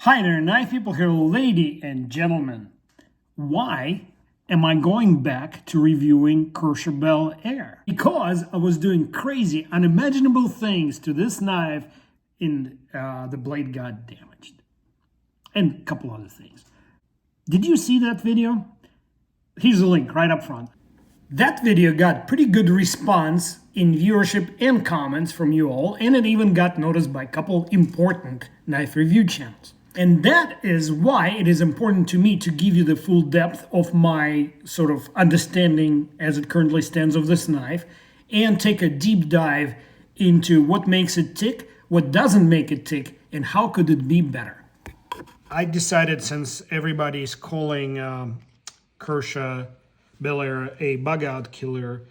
Hi there, knife people here, lady and gentlemen. Why am I going back to reviewing Kershaw Bel Air? Because I was doing crazy, unimaginable things to this knife and the blade got damaged. And a couple other things. Did you see that video? Here's the link right up front. That video got pretty good response in viewership and comments from you all, and it even got noticed by a couple important knife review channels. And that is why it is important to me to give you the full depth of my sort of understanding as it currently stands of this knife and take a deep dive into what makes it tick, what doesn't make it tick, and how could it be better. I decided, since everybody is calling Kershaw Bel Air a bug-out killer,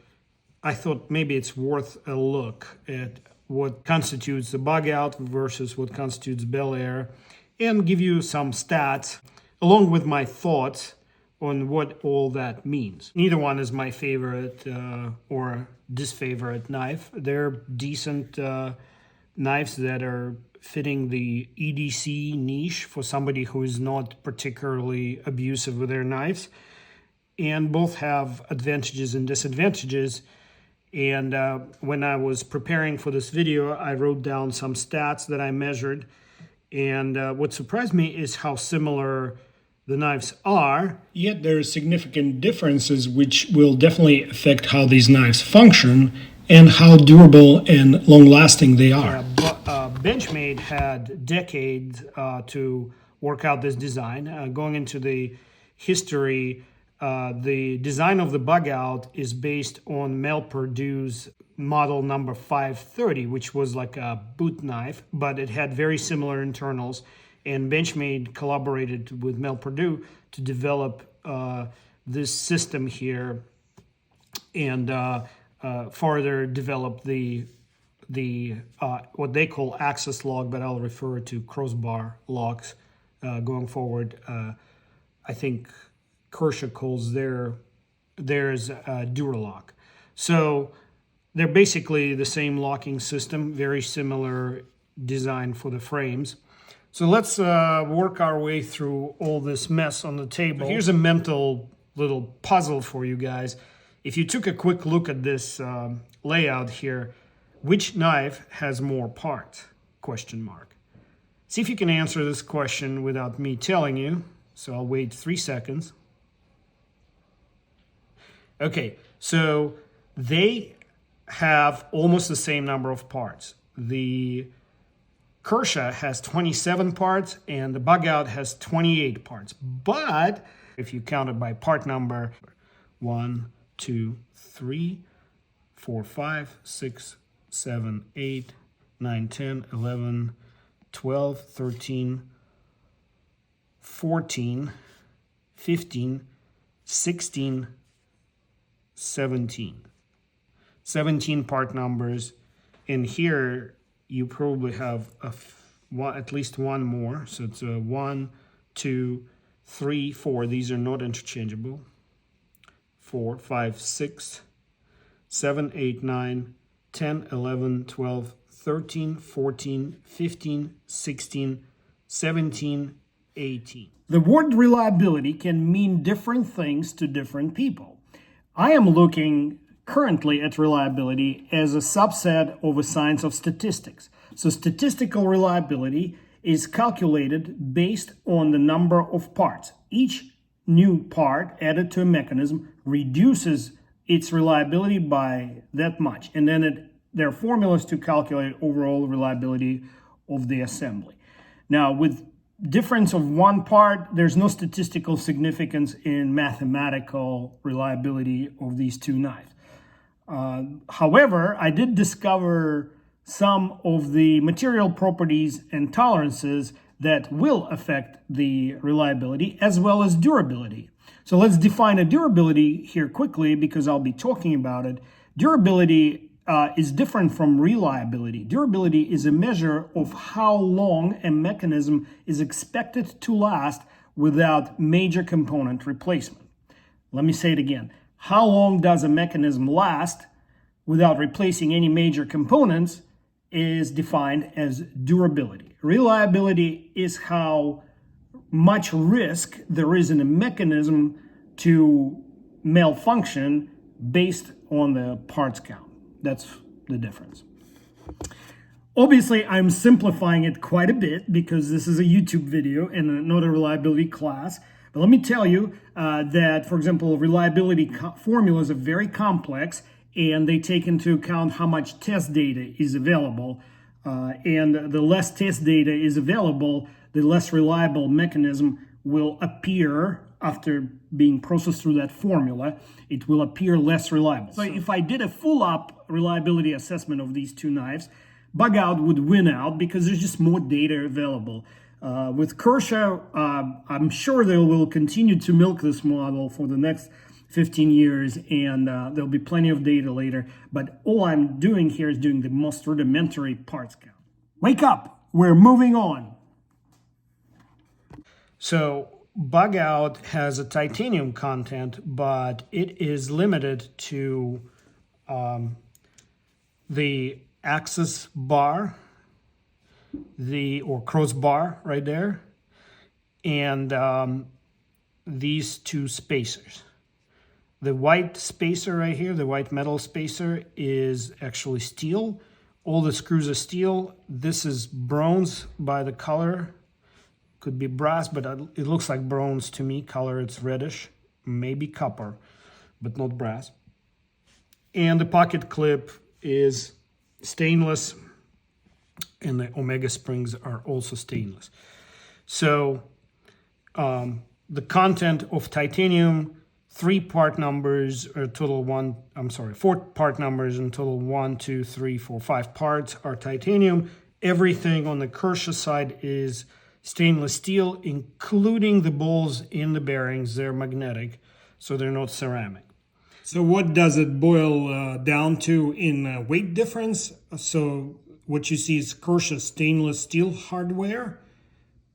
I thought maybe it's worth a look at what constitutes the bug-out versus what constitutes Bel Air, and give you some stats along with my thoughts on what all that means. Neither one is my favorite or disfavorite knife. They're decent knives that are fitting the EDC niche for somebody who is not particularly abusive with their knives. And both have advantages and disadvantages. And when I was preparing for this video, I wrote down some stats that I measured. And what surprised me is how similar the knives are, yet there are significant differences which will definitely affect how these knives function and how durable and long-lasting they are. Benchmade had decades to work out this design. Going into the history, the design of the bug-out is based on Mel Perdue's model number 530, which was like a boot knife, but it had very similar internals. And Benchmade collaborated with Mel Perdue to develop this system here and further develop the what they call axis lock, but I'll refer to crossbar locks going forward. I think Kershaw calls theirs Duralock. So they're basically the same locking system, very similar design for the frames. So let's work our way through all this mess on the table. Here's a mental little puzzle for you guys. If you took a quick look at this layout here, which knife has more parts? Question mark. See if you can answer this question without me telling you. So I'll wait 3 seconds. Okay, so they have almost the same number of parts. The Kershaw has 27 parts and the bug-out has 28 parts. But if you count it by part number, 1, 2, 3, 4, 5, 6, 7, 8, 9, 10, 11, 12, 13, 14, 15, 16, 17 part numbers. In here you probably have at least one more, so it's a 1, 2, 3, 4. These are not interchangeable. 4, 5, 6, 7, 8, 9, 10, 11, 12, 13, 14, 15, 16, 17, 18. The word reliability can mean different things to different people. I am looking currently at reliability as a subset of a science of statistics. So statistical reliability is calculated based on the number of parts. Each new part added to a mechanism reduces its reliability by that much. And then there are formulas to calculate overall reliability of the assembly. Now, with difference of one part, there's no statistical significance in mathematical reliability of these two knives. However, I did discover some of the material properties and tolerances that will affect the reliability as well as durability. So let's define a durability here quickly because I'll be talking about it. Durability is different from reliability. Durability is a measure of how long a mechanism is expected to last without major component replacement. Let me say it again. How long does a mechanism last without replacing any major components? is defined as durability. Reliability is how much risk there is in a mechanism to malfunction based on the parts count. That's the difference. Obviously, I'm simplifying it quite a bit because this is a YouTube video and not a reliability class. But let me tell you that, for example, reliability formulas are very complex, and they take into account how much test data is available. And the less test data is available, the less reliable mechanism will appear after being processed through that formula. It will appear less reliable. So if I did a full-up reliability assessment of these two knives, BugOut would win out because there's just more data available. With Kershaw, I'm sure they will continue to milk this model for the next 15 years, and there'll be plenty of data later. But all I'm doing here is doing the most rudimentary parts count. Wake up! We're moving on. So BugOut has a titanium content, but it is limited to the axis bar, or crossbar right there, and these two spacers. The white spacer right here, the white metal spacer, is actually steel. All the screws are steel. This is bronze by the color. Could be brass, but it looks like bronze to me. Color, it's reddish, maybe copper, but not brass. And the pocket clip is stainless, and the omega springs are also stainless. So the content of titanium, 4 part numbers and total 1, 2, 3, 4, 5 parts are titanium. Everything on the Kershaw side is stainless steel, including the balls in the bearings. They're magnetic, so they're not ceramic. So what does it boil down to in weight difference? So what you see is Kershaw stainless steel hardware,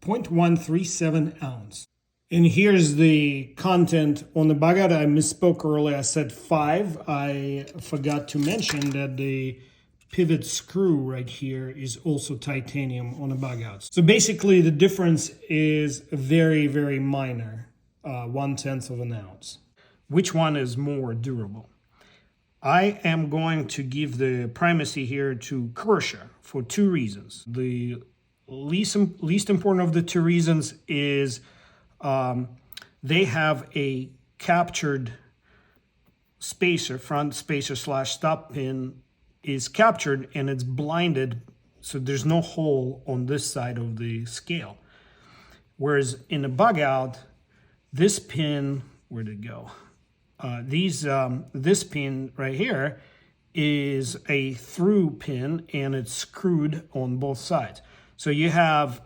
0.137 ounce. And here's the content on the BugOut. I misspoke earlier. I said 5. I forgot to mention that the pivot screw right here is also titanium on the BugOut. So basically the difference is very, very minor, 1/10 of an ounce. Which one is more durable? I am going to give the primacy here to Kershaw for 2 reasons. The least important of the 2 reasons is they have a captured spacer, front spacer / stop pin is captured and it's blinded, so there's no hole on this side of the scale. Whereas in the BugOut, this pin, where'd it go? This pin right here is a through pin and it's screwed on both sides. So you have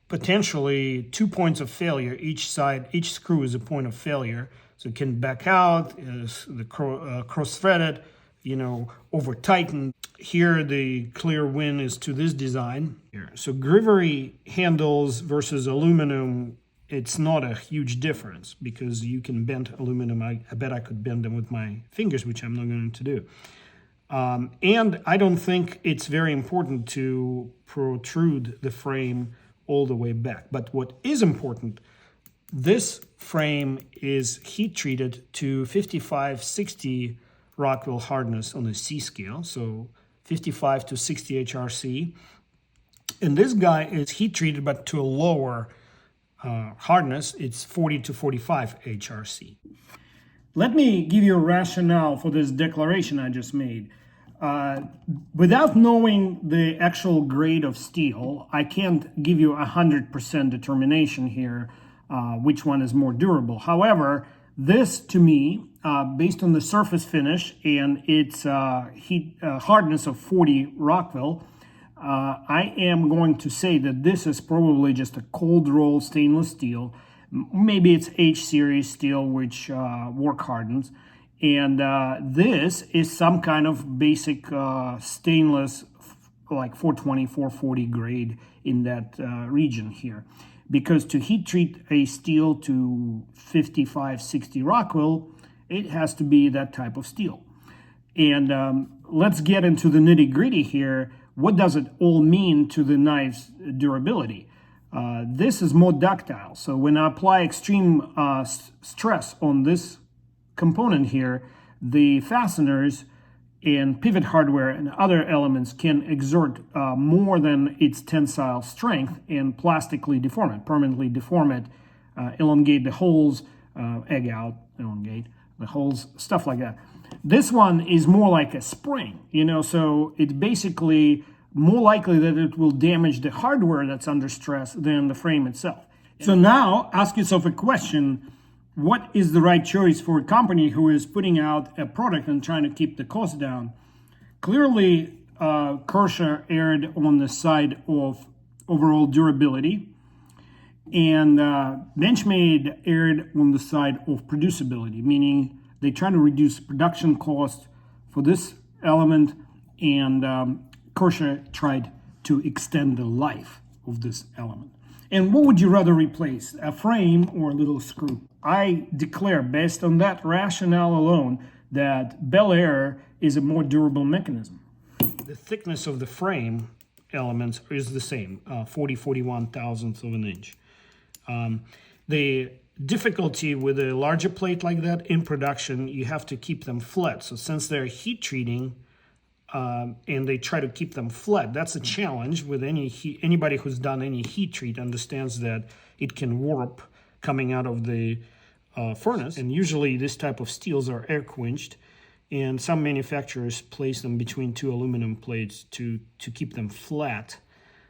potentially 2 points of failure. Each side, each screw is a point of failure. So it can back out, cross-threaded, over tightened. Here the clear win is to this design. So grivery handles versus aluminum, it's not a huge difference because you can bend aluminum. I bet I could bend them with my fingers, which I'm not going to do. And I don't think it's very important to protrude the frame all the way back. But what is important, this frame is heat treated to 55-60 Rockwell hardness on the C scale, so 55 to 60 HRC. And this guy is heat treated but to a lower hardness, it's 40 to 45 HRC. Let me give you a rationale for this declaration I just made. Without knowing the actual grade of steel, I can't give you 100% determination here which one is more durable. However, this to me, based on the surface finish and its hardness of 40 Rockwell, I am going to say that this is probably just a cold roll stainless steel. Maybe it's H series steel, which work hardens. And this is some kind of basic stainless, like 420, 440 grade in that region here. Because to heat treat a steel to 55, 60 Rockwell, it has to be that type of steel. And let's get into the nitty-gritty here. What does it all mean to the knife's durability? This is more ductile, so when I apply extreme stress on this component here, the fasteners and pivot hardware and other elements can exert more than its tensile strength and plastically deform it, permanently deform it, elongate the holes, egg out, elongate the holes, stuff like that. This one is more like a spring, you know, so it's basically more likely that it will damage the hardware that's under stress than the frame itself. So now ask yourself a question: what is the right choice for a company who is putting out a product and trying to keep the cost down? Clearly, Kershaw erred on the side of overall durability, and Benchmade erred on the side of producibility, meaning they try to reduce production cost for this element, and Kershaw tried to extend the life of this element. And what would you rather replace, a frame or a little screw? I declare, based on that rationale alone, that Bel Air is a more durable mechanism. The thickness of the frame elements is the same, 41 thousandths of an inch. The difficulty with a larger plate like that in production, you have to keep them flat. So since they're heat treating, and they try to keep them flat, that's a challenge with anybody who's done any heat treat understands that it can warp coming out of the furnace. And usually this type of steels are air quenched, and some manufacturers place them between two aluminum plates to keep them flat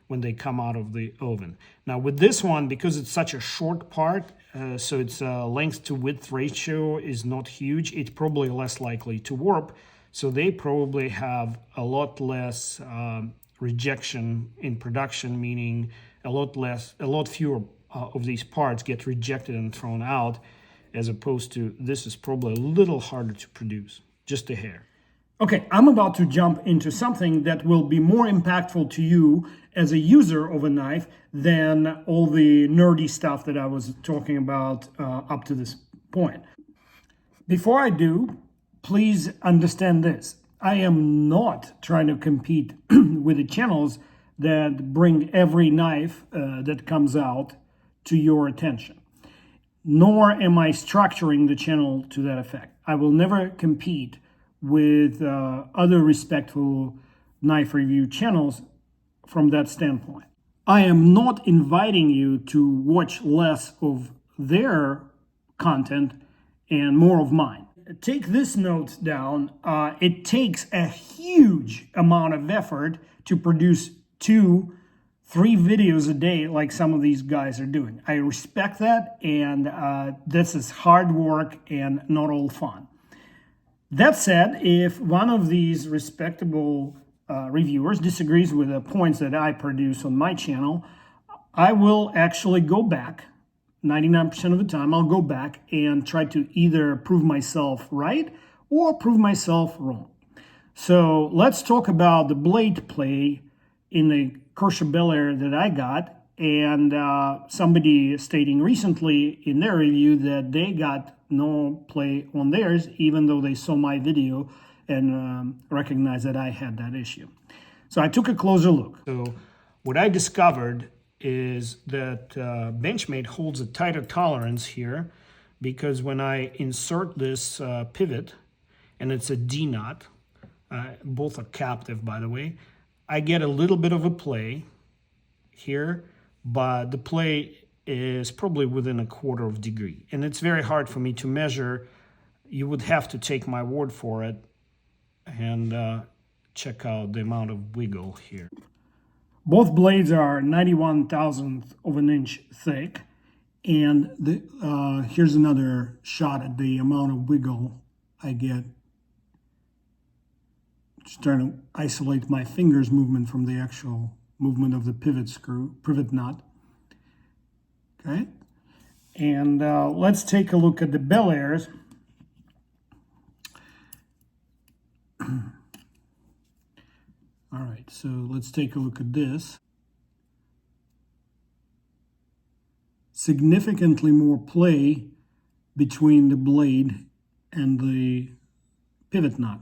when they come out of the oven. Now with this one, because it's such a short part, so its length to width ratio is not huge, it's probably less likely to warp. So they probably have a lot less rejection in production, meaning a lot fewer of these parts get rejected and thrown out, as opposed to this is probably a little harder to produce, just a hair. Okay, I'm about to jump into something that will be more impactful to you as a user of a knife than all the nerdy stuff that I was talking about up to this point. Before I do, please understand this. I am not trying to compete with the channels that bring every knife that comes out to your attention. Nor am I structuring the channel to that effect. I will never compete with other respectful knife review channels from that standpoint. I am not inviting you to watch less of their content and more of mine. Take this note down. It takes a huge amount of effort to produce 2-3 videos a day like some of these guys are doing. I respect that, and this is hard work and not all fun. That said, if one of these respectable reviewers disagrees with the points that I produce on my channel, I will actually go back. 99% of the time, I'll go back and try to either prove myself right or prove myself wrong. So let's talk about the blade play in the Kershaw Bel Air that I got, and somebody stating recently in their review that they got no play on theirs, even though they saw my video and recognized that I had that issue. So I took a closer look. So what I discovered is that Benchmade holds a tighter tolerance here, because when I insert this pivot, and it's a D-nut, both are captive by the way, I get a little bit of a play here, but the play is probably within 1/4 degree. And it's very hard for me to measure. You would have to take my word for it and check out the amount of wiggle here. Both blades are 91 thousandths of an inch thick, and here's another shot at the amount of wiggle I get. Just trying to isolate my fingers movement from the actual movement of the pivot nut. Okay, and let's take a look at the Bel Airs. All right, so let's take a look at this. Significantly more play between the blade and the pivot nut.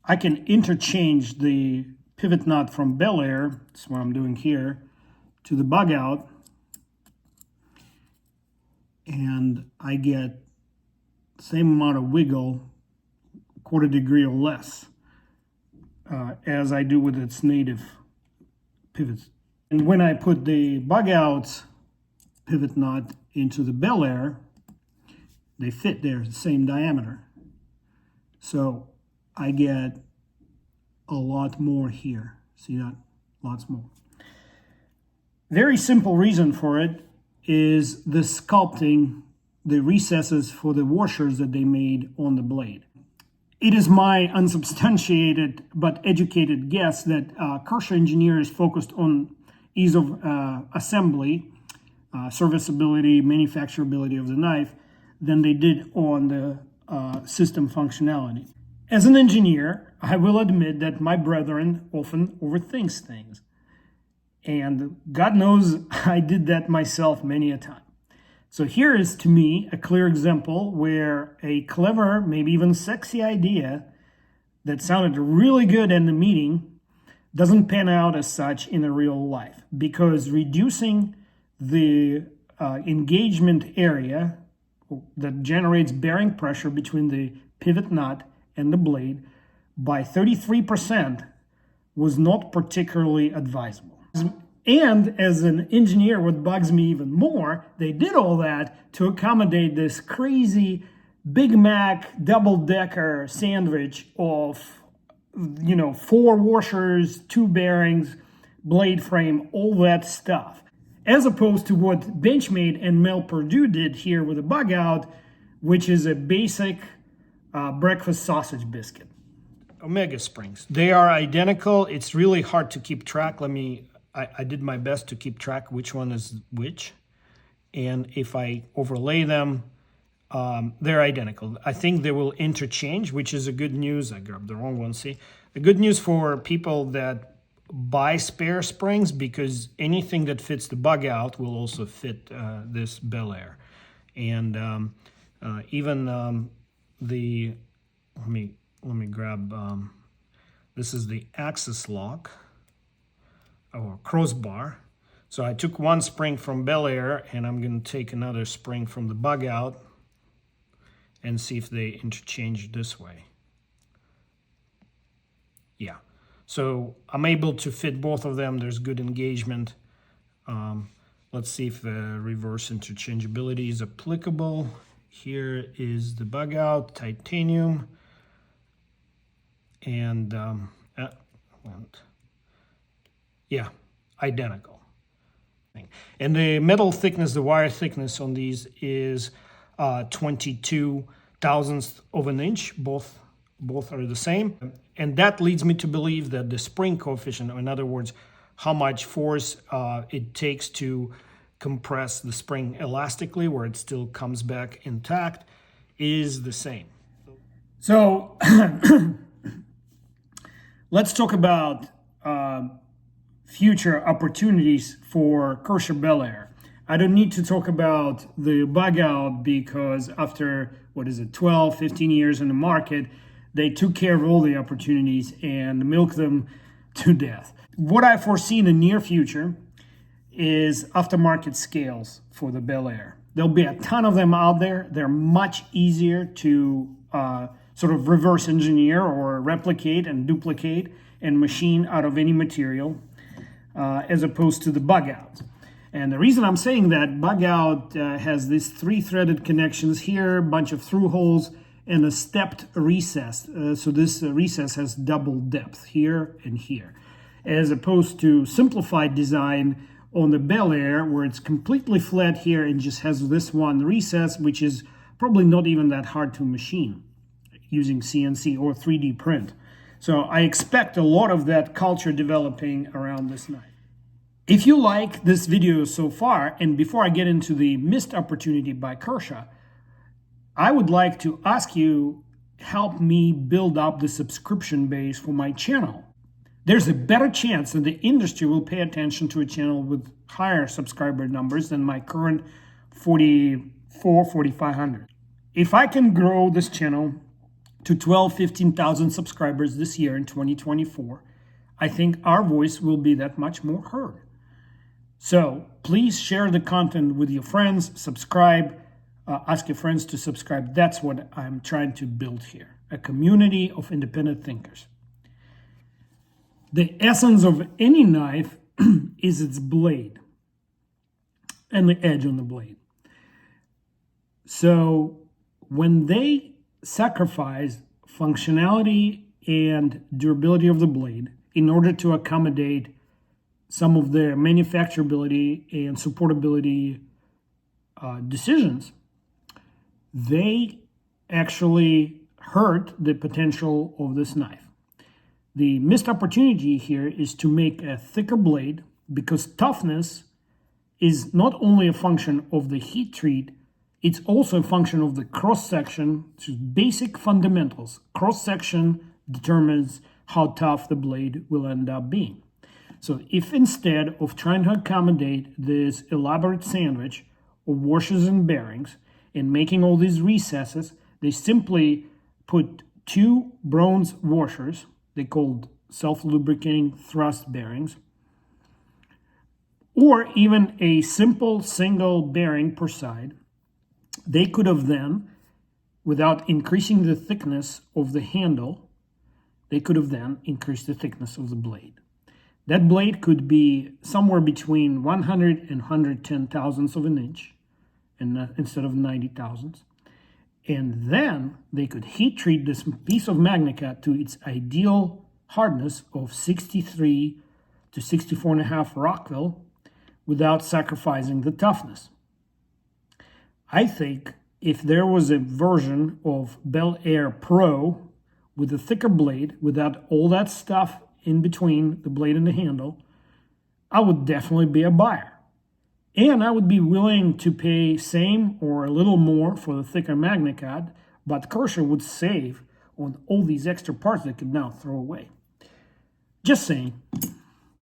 I can interchange the pivot nut from Bel Air, that's what I'm doing here, to the BugOut, and I get the same amount of wiggle, 1/4 degree or less, as I do with its native pivots. And when I put the BugOut pivot nut into the Bel Air, they fit there, the same diameter. So I get a lot more here. See that? Lots more. Very simple reason for it is the sculpting, the recesses for the washers that they made on the blade. It is my unsubstantiated but educated guess that Kershaw engineers focused on ease of assembly, serviceability, manufacturability of the knife than they did on the system functionality. As an engineer, I will admit that my brethren often overthinks things. And God knows I did that myself many a time. So here is, to me, a clear example where a clever, maybe even sexy idea that sounded really good in the meeting doesn't pan out as such in a real life, because reducing the engagement area that generates bearing pressure between the pivot nut and the blade by 33% was not particularly advisable. And as an engineer, what bugs me even more, they did all that to accommodate this crazy Big Mac double-decker sandwich of, 4 washers, 2 bearings, blade frame, all that stuff. As opposed to what Benchmade and Mel Purdue did here with the BugOut, which is a basic breakfast sausage biscuit. Omega springs. They are identical. It's really hard to keep track. I did my best to keep track which one is which. And if I overlay them, they're identical. I think they will interchange, which is a good news. I grabbed the wrong one, see? The good news for people that buy spare springs, because anything that fits the BugOut will also fit this Bel Air. And even let me grab, this is the axis lock or crossbar. So I took one spring from Bel Air and I'm going to take another spring from the BugOut and see if they interchange this way. Yeah, so I'm able to fit both of them. There's good engagement. Let's see if the reverse interchangeability is applicable. Here is the BugOut titanium. And yeah, identical. And the metal thickness, the wire thickness on these is 22 thousandths of an inch. Both are the same. And that leads me to believe that the spring coefficient, or in other words, how much force it takes to compress the spring elastically where it still comes back intact, is the same. So let's talk about future opportunities for Kershaw Bel Air. I don't need to talk about the BugOut because after, 12, 15 years in the market, they took care of all the opportunities and milked them to death. What I foresee in the near future is aftermarket scales for the Bel Air. There'll be a ton of them out there. They're much easier to sort of reverse engineer or replicate and duplicate and machine out of any material as opposed to the BugOut. And the reason I'm saying that, BugOut has these 3-threaded connections here, a bunch of through holes, and a stepped recess. So this recess has double depth here and here, as opposed to simplified design on the Bel Air, where it's completely flat here and just has this one recess, which is probably not even that hard to machine using CNC or 3D print. So I expect a lot of that culture developing around this knife. If you like this video so far, and before I get into the missed opportunity by Kershaw, I would like to ask you, help me build up the subscription base for my channel. There's a better chance that the industry will pay attention to a channel with higher subscriber numbers than my current 4,500. If I can grow this channel to 15,000 subscribers this year in 2024, I think our voice will be that much more heard. So please share the content with your friends, subscribe, ask your friends to subscribe. That's what I'm trying to build here, a community of independent thinkers. The essence of any knife is its blade and the edge on the blade. So when they sacrifice functionality and durability of the blade in order to accommodate some of their manufacturability and supportability decisions, they actually hurt the potential of this knife. The missed opportunity here is to make a thicker blade, because toughness is not only a function of the heat treat, it's also a function of the cross-section, which is basic fundamentals. Cross-section determines how tough the blade will end up being. So if instead of trying to accommodate this elaborate sandwich of washers and bearings and making all these recesses, they simply put two bronze washers, they called self-lubricating thrust bearings, or even a simple single bearing per side, they could have then, without increasing the thickness of the handle, they could have then increased the thickness of the blade. That blade could be somewhere between 100 and 110 thousandths of an inch, and instead of 90 thousandths. And then they could heat treat this piece of MagnaCut to its ideal hardness of 63 to 64.5 Rockville without sacrificing the toughness. I think if there was a version of BelAir Pro with a thicker blade, without all that stuff in between the blade and the handle, I would definitely be a buyer. And I would be willing to pay same or a little more for the thicker MagnaCut, but Kershaw would save on all these extra parts they could now throw away. Just saying.